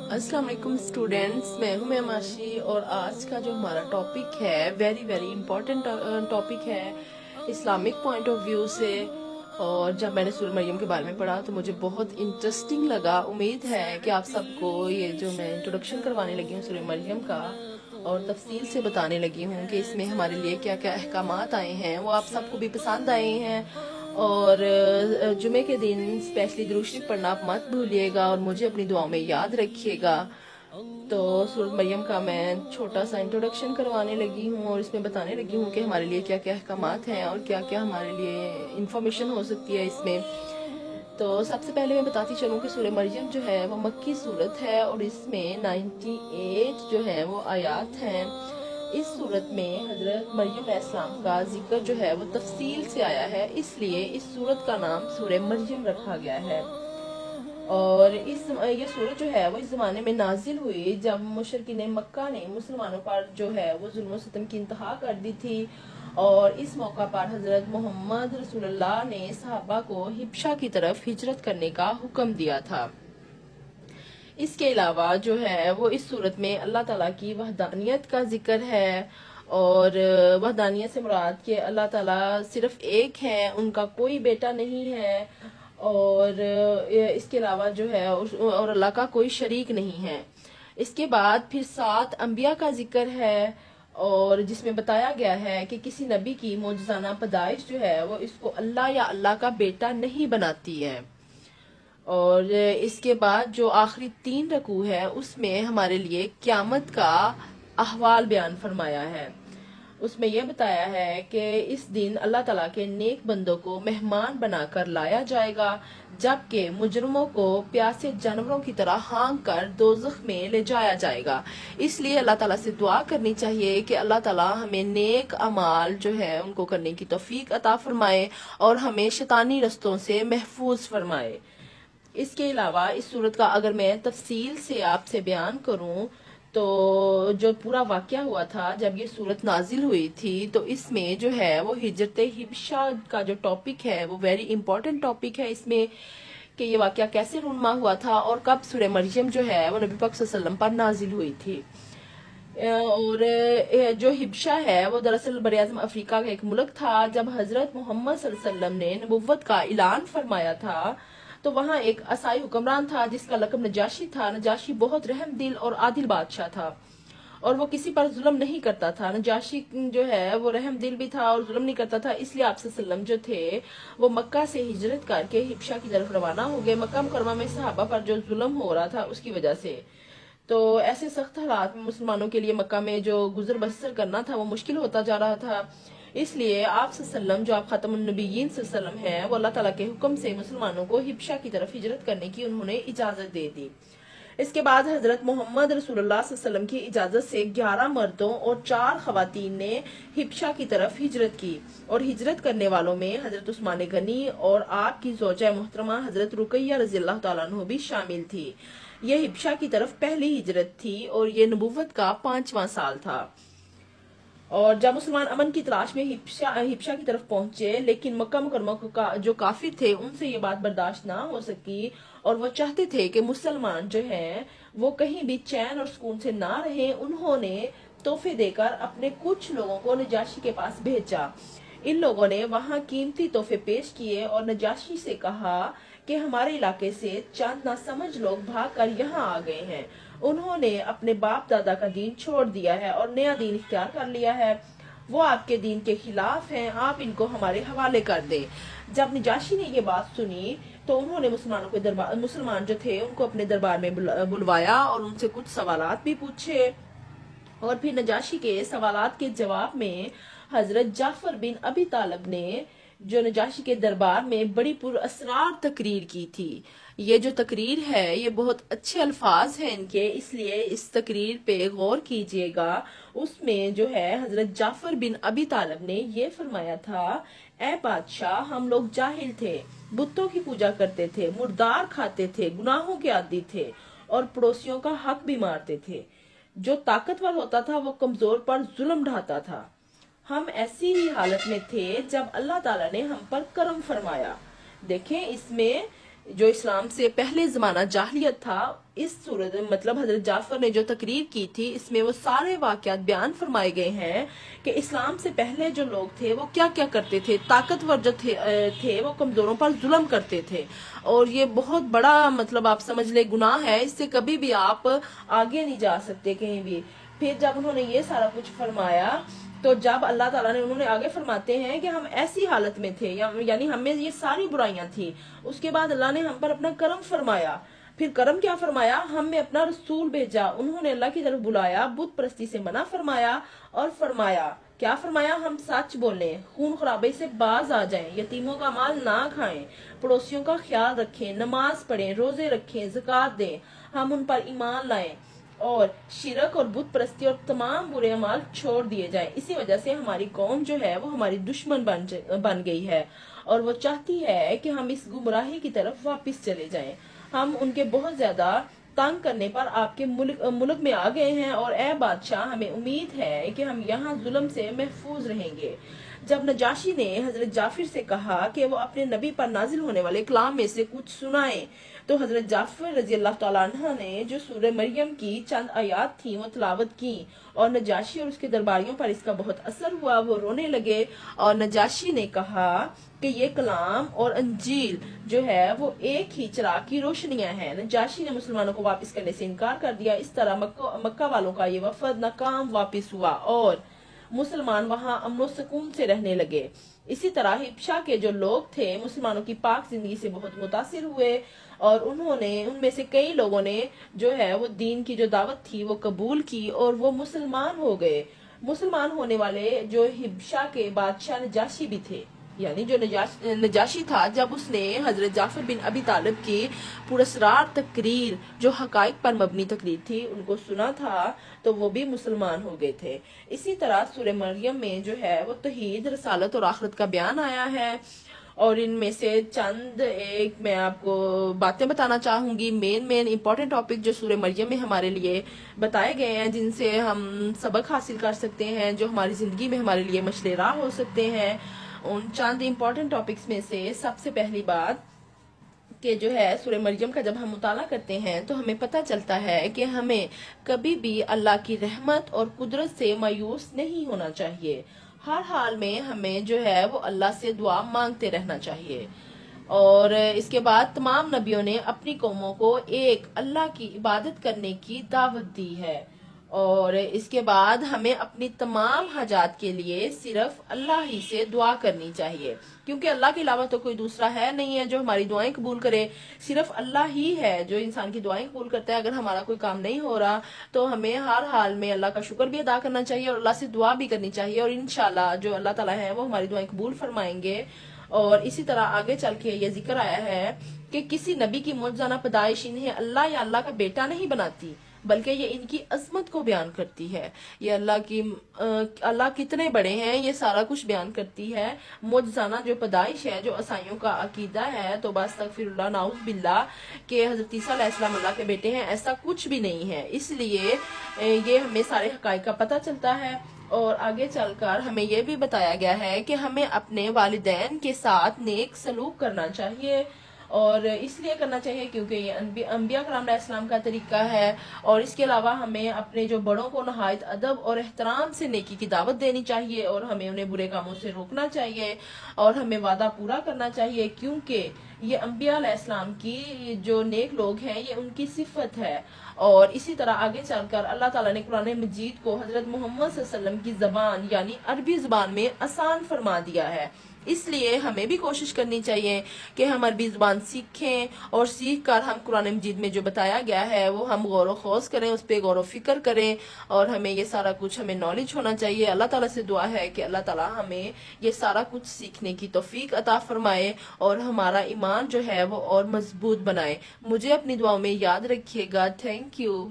अस्सलाम वालेकुम स्टूडेंट्स, मैं हूं मैमाशी और आज का जो हमारा टॉपिक है वेरी वेरी इंपॉर्टेंट टॉपिक है इस्लामिक पॉइंट ऑफ व्यू से। और जब मैंने सूरह मरियम के बारे में पढ़ा तो मुझे बहुत इंटरेस्टिंग लगा। उम्मीद है कि आप सबको ये जो मैं इंट्रोडक्शन करवाने लगी हूँ सूरह मरियम का और तफसील से बताने लगी हूँ कि इसमें हमारे लिए क्या क्या अहकामात आए हैं वो आप सबको भी पसंद आए हैं। और जुमे के दिन स्पेशली दुरूद शरीफ पढ़ना आप मत भूलिएगा और मुझे अपनी दुआओं में याद रखिएगा। तो सूरह मरियम का मैं छोटा सा इंट्रोडक्शन करवाने लगी हूँ और इसमें बताने लगी हूँ कि हमारे लिए क्या क्या अहकामात हैं और क्या क्या हमारे लिए इंफॉर्मेशन हो सकती है इसमें। तो सबसे पहले मैं बताती चलूँ कि सूरह मरियम जो है वो मक्की सूरत है और इसमें 98 जो है वो आयात हैं। इस सूरत में हजरत मरियम अलैहिस्सलाम का जिक्र जो है वो तफसील से आया है, इसलिए इस सूरत का नाम सूरह मरियम रखा गया है। और ये सूरत जो है वो इस जमाने में नाजिल हुई जब मुशरिकीन मक्का ने मुसलमानों पर जो है वो जुल्म और सितम की इंतहा कर दी थी। और इस मौका पर हजरत मोहम्मद रसूलुल्लाह ने सहाबा को हिबशा की तरफ हिजरत करने का हुक्म दिया था। इसके अलावा जो है वो इस सूरत में अल्लाह ताला की वहदानियत का जिक्र है। और वहदानियत से मुराद कि अल्लाह ताला सिर्फ एक है, उनका कोई बेटा नहीं है। और इसके अलावा जो है और अल्लाह का कोई शरीक नहीं है। इसके बाद फिर 7 अंबिया का जिक्र है और जिसमें बताया गया है कि किसी नबी की मौजज़ाना पैदाइश जो है वो इसको अल्लाह या अल्लाह का बेटा नहीं बनाती है। और इसके बाद जो आखिरी 3 रकू है उसमें हमारे लिए क़यामत का अहवाल बयान फरमाया है। उसमें यह बताया है कि इस दिन अल्लाह ताला के नेक बंदों को मेहमान बनाकर लाया जाएगा, जबकि मुजरमों को प्यासे जानवरों की तरह हांक कर दोज़ख में ले जाया जाएगा। इसलिए अल्लाह ताला से दुआ करनी चाहिए कि अल्लाह ताला हमें नेक अमाल जो है उनको करने की तौफीक अता फरमाए और हमें शैतानी रस्तों से महफूज फरमाए। इसके अलावा इस सूरत का अगर मैं तफसील से आपसे बयान करूं तो जो पूरा वाकया हुआ था जब ये सूरत नाजिल हुई थी तो इसमें जो है वो हिजरत हिबशा का जो टॉपिक है वो वेरी इंपॉर्टेंट टॉपिक है इसमें कि ये वाकया कैसे रूनमा हुआ था और कब सूरह मरियम जो है वो नबी पाक सल्लल्लाहु अलैहि वसल्लम पर नाजिल हुई थी। और जो हिबशा है वो दरअसल बरआज़म अफ्रीका का एक मुल्क था। जब हजरत मोहम्मद सल्लल्लाहु अलैहि वसल्लम ने नबुव्वत का ऐलान फरमाया था तो वहाँ एक असाई हुक्मरान था जिसका लक़ब नजाशी था। नजाशी बहुत रहम दिल और आदिल बादशाह था और वो किसी पर जुल्म नहीं करता था। नजाशी जो है वो रहम दिल भी था और जुल्म नहीं करता था, इसलिए आप सल्लम जो थे वो मक्का से हिजरत करके हिबशा की तरफ रवाना हो गए। मक्का मुकरमा में सहाबा पर जो जुल्म हो रहा था उसकी वजह से, तो ऐसे सख्त हालात में मुसलमानों के लिए मक्का में जो गुजर बसर करना था वो मुश्किल होता जा रहा था। इसलिए आप सल्लम जो आप खातमुन नबीयीन सल्लम हैं वो अल्लाह ताला के हुक्म से मुसलमानों को हिबशा की तरफ हिजरत करने की उन्होंने इजाजत दे दी। इसके बाद हजरत मोहम्मद रसूलुल्लाह सल्लम की इजाजत से 11 मर्दों और 4 खवातीन ने हिबशा की तरफ हिजरत की। और हिजरत करने वालों में हजरत उस्मान गनी और आपकी ज़ौजा मोहतरमा हजरत रुकैया रज़ियल्लाहु तआला अन्हा भी शामिल थी। यह हिबशा की तरफ पहली हिजरत थी और ये नबुव्वत का 5वां साल था। और जब मुसलमान अमन की तलाश में हिबशा की तरफ पहुंचे, लेकिन मक्का मुकरमा का जो काफिर थे उनसे ये बात बर्दाश्त ना हो सकी और वो चाहते थे कि मुसलमान जो हैं वो कहीं भी चैन और सुकून से ना रहे। उन्होंने तोहफे देकर अपने कुछ लोगों को नजाशी के पास भेजा। इन लोगों ने वहां कीमती तोहफे पेश किए और नजाशी से कहा कि हमारे इलाके से चंद नासमझ लोग भाग कर यहाँ आ गए हैं। उन्होंने अपने बाप दादा का दीन छोड़ दिया है और नया दीन इख्तियार कर लिया है। वो आपके दीन के खिलाफ हैं, आप इनको हमारे हवाले कर दें। जब नजाशी ने ये बात सुनी तो उन्होंने मुसलमान जो थे उनको अपने दरबार में बुलवाया और उनसे कुछ सवालात भी पूछे। और फिर नजाशी के सवालात के जवाब में हजरत जाफर बिन अबी तालिब ने जो नजाशी के दरबार में बड़ी पुरअसरार तकरीर की थी। ये जो तकरीर है ये बहुत अच्छे अल्फाज हैं इनके, इसलिए इस तकरीर पे गौर कीजिएगा। उसमें जो है हजरत जाफर बिन अबी तालिब ने ये फरमाया था, ए बादशाह, हम लोग जाहिल थे, बुतों की पूजा करते थे, मुर्दार खाते थे, गुनाहों के आदी थे और पड़ोसियों का हक भी मारते थे। जो ताकतवर होता था वो कमजोर पर जुल्म ढाता था। हम ऐसी ही हालत में थे जब अल्लाह ताला ने हम पर करम फरमाया। देखें इसमें جو اسلام سے پہلے زمانہ جاہلیت تھا، اس صورت مطلب حضرت جعفر نے جو تقریر کی تھی اس میں وہ سارے واقعات بیان فرمائے گئے ہیں کہ اسلام سے پہلے جو لوگ تھے وہ کیا کیا کرتے تھے، طاقتور جو تھے وہ کمزوروں پر ظلم کرتے تھے، اور یہ بہت بڑا مطلب آپ سمجھ لے گناہ ہے، اس سے کبھی بھی آپ آگے نہیں جا سکتے کہیں بھی۔ پھر جب انہوں نے یہ سارا کچھ فرمایا تو جب اللہ تعالیٰ نے، انہوں نے آگے فرماتے ہیں کہ ہم ایسی حالت میں تھے، یعنی ہم میں یہ ساری برائیاں تھیں، اس کے بعد اللہ نے ہم پر اپنا کرم فرمایا۔ پھر کرم کیا فرمایا؟ ہم میں اپنا رسول بھیجا، انہوں نے اللہ کی طرف بلایا، بت پرستی سے منع فرمایا، اور فرمایا کیا فرمایا؟ ہم سچ بولیں، خون خرابے سے باز آ جائیں، یتیموں کا مال نہ کھائیں، پڑوسیوں کا خیال رکھیں، نماز پڑھیں، روزے رکھیں، زکوٰۃ دیں، ہم ان پر ایمان لائیں، اور شرک اور بت پرستی اور تمام برے اعمال چھوڑ دیے جائیں۔ اسی وجہ سے ہماری قوم جو ہے وہ ہماری دشمن بن گئی ہے، اور وہ چاہتی ہے کہ ہم اس گمراہی کی طرف واپس چلے جائیں۔ ہم ان کے بہت زیادہ تنگ کرنے پر آپ کے ملک میں آ گئے ہیں، اور اے بادشاہ ہمیں امید ہے کہ ہم یہاں ظلم سے محفوظ رہیں گے۔ جب نجاشی نے حضرت جعفر سے کہا کہ وہ اپنے نبی پر نازل ہونے والے کلام میں سے کچھ سنائیں، تو حضرت جعفر رضی اللہ تعالیٰ عنہ نے جو سورہ مریم کی چند آیات تھیں وہ تلاوت کی، اور نجاشی اور اس کے درباریوں پر اس کا بہت اثر ہوا، وہ رونے لگے، اور نجاشی نے کہا کہ یہ کلام اور انجیل جو ہے وہ ایک ہی چراغ کی روشنیاں ہیں۔ نجاشی نے مسلمانوں کو واپس کرنے سے انکار کر دیا، اس طرح مکہ والوں کا یہ وفد ناکام واپس ہوا، اور مسلمان وہاں امن و سکون سے رہنے لگے۔ اسی طرح حبشہ کے جو لوگ تھے مسلمانوں کی پاک زندگی سے بہت متاثر ہوئے، اور ان میں سے کئی لوگوں نے جو ہے وہ دین کی جو دعوت تھی وہ قبول کی، اور وہ مسلمان ہو گئے۔ مسلمان ہونے والے جو حبشہ کے بادشاہ نجاشی بھی تھے، یعنی جو نجاشی تھا، جب اس نے حضرت جعفر بن ابی طالب کی پراسرار تقریر جو حقائق پر مبنی تقریر تھی ان کو سنا تھا تو وہ بھی مسلمان ہو گئے تھے۔ اسی طرح سورہ مریم میں جو ہے وہ توحید، رسالت اور آخرت کا بیان آیا ہے، اور ان میں سے چند ایک میں آپ کو باتیں بتانا چاہوں گی، مین امپورٹنٹ ٹاپک جو سورہ مریم میں ہمارے لیے بتائے گئے ہیں، جن سے ہم سبق حاصل کر سکتے ہیں، جو ہماری زندگی میں ہمارے لیے مشعل راہ ہو سکتے ہیں۔ ان چند امپورٹنٹ ٹاپکس میں سے سب سے پہلی بات کہ جو ہے سورہ مریم کا جب ہم مطالعہ کرتے ہیں تو ہمیں پتہ چلتا ہے کہ ہمیں کبھی بھی اللہ کی رحمت اور قدرت سے مایوس نہیں ہونا چاہیے۔ ہر حال میں ہمیں جو ہے وہ اللہ سے دعا مانگتے رہنا چاہیے۔ اور اس کے بعد تمام نبیوں نے اپنی قوموں کو ایک اللہ کی عبادت کرنے کی دعوت دی ہے، اور اس کے بعد ہمیں اپنی تمام حاجات کے لیے صرف اللہ ہی سے دعا کرنی چاہیے، کیونکہ اللہ کے علاوہ تو کوئی دوسرا ہے نہیں ہے جو ہماری دعائیں قبول کرے، صرف اللہ ہی ہے جو انسان کی دعائیں قبول کرتا ہے۔ اگر ہمارا کوئی کام نہیں ہو رہا تو ہمیں ہر حال میں اللہ کا شکر بھی ادا کرنا چاہیے، اور اللہ سے دعا بھی کرنی چاہیے، اور انشاءاللہ جو اللہ تعالیٰ ہے وہ ہماری دعائیں قبول فرمائیں گے۔ اور اسی طرح آگے چل کے یہ ذکر آیا ہے کہ کسی نبی کی معجزانہ پیدائش انہیں اللہ یا اللہ کا بیٹا نہیں بناتی، بلکہ یہ ان کی عظمت کو بیان کرتی ہے۔ یہ اللہ کتنے بڑے ہیں یہ سارا کچھ بیان کرتی ہے۔ معجزانہ جو پیدائش ہے، جو عیسائیوں کا عقیدہ ہے، تو استغفر اللہ نعوذ باللہ کہ حضرت عیسیٰ علیہ السلام اللہ کے بیٹے ہیں، ایسا کچھ بھی نہیں ہے۔ اس لیے یہ ہمیں سارے حقائق کا پتہ چلتا ہے، اور آگے چل کر ہمیں یہ بھی بتایا گیا ہے کہ ہمیں اپنے والدین کے ساتھ نیک سلوک کرنا چاہیے، اور اس لیے کرنا چاہیے کیونکہ یہ انبیاء کرام علیہ السلام کا طریقہ ہے، اور اس کے علاوہ ہمیں اپنے جو بڑوں کو نہایت ادب اور احترام سے نیکی کی دعوت دینی چاہیے، اور ہمیں انہیں برے کاموں سے روکنا چاہیے، اور ہمیں وعدہ پورا کرنا چاہیے، کیونکہ یہ انبیاء علیہ السلام کی جو نیک لوگ ہیں یہ ان کی صفت ہے۔ اور اسی طرح آگے چل کر اللہ تعالیٰ نے قرآن مجید کو حضرت محمد صلی اللہ علیہ وسلم کی زبان یعنی عربی زبان میں آسان فرما دیا ہے، اس لیے ہمیں بھی کوشش کرنی چاہیے کہ ہم عربی زبان سیکھیں، اور سیکھ کر ہم قرآن مجید میں جو بتایا گیا ہے وہ ہم غور و خوض کریں، اس پہ غور و فکر کریں، اور ہمیں یہ سارا کچھ ہمیں نالج ہونا چاہیے۔ اللہ تعالیٰ سے دعا ہے کہ اللہ تعالیٰ ہمیں یہ سارا کچھ سیکھنے کی توفیق عطا فرمائے، اور ہمارا ایمان جو ہے وہ اور مضبوط بنائے۔ مجھے اپنی دعاؤں میں یاد رکھیے گا۔ Thank you.